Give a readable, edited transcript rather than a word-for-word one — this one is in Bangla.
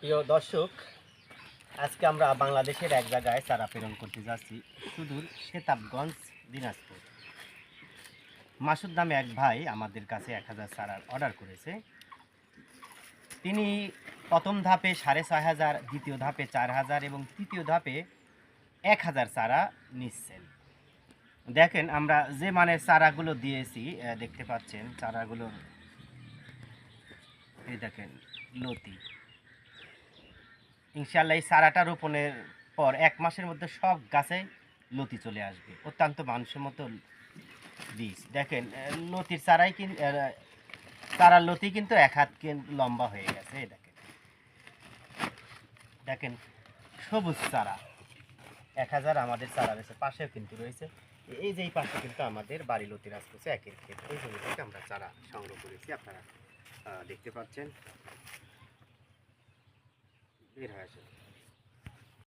প্রিয় দর্শক, আজকে আমরা বাংলাদেশের এক জায়গায় চারা প্রেরণ করতে যাচ্ছি, সুদূর সেতাবগঞ্জ, দিনাজপুর। মাসুদ নামে এক ভাই আমাদের কাছে 1000 চারার অর্ডার করেছে। তিনি প্রথম ধাপে 6500, দ্বিতীয় ধাপে 4000 এবং তৃতীয় ধাপে 1000 চারা নিচ্ছেন। দেখেন আমরা যে মানের চারাগুলো দিয়েছি, দেখতে পাচ্ছেন চারাগুলোর, এই দেখেন লতি। ইনশাআল্লাহ এই চারাটা রোপণের পর 1 মাসের মধ্যে সব গাছে লতি চলে আসবে। অত্যন্ত মানসম্মত বীজ। দেখেন লতির চারাই চারার লতি কিন্তু 1 হাত লম্বা হয়ে গেছে। এই দেখেন, দেখেন সবুজ চারা 1000 আমাদের চারা রয়েছে। পাশেও কিন্তু রয়েছে, এই যে এই পাশে কিন্তু আমাদের বাড়ি লতি রাজ করছে একের ক্ষেত। এই জমি থেকে আমরা চারা সংগ্রহ করেছি, আপনারা দেখতে পাচ্ছেন। বের হয়ে আসে।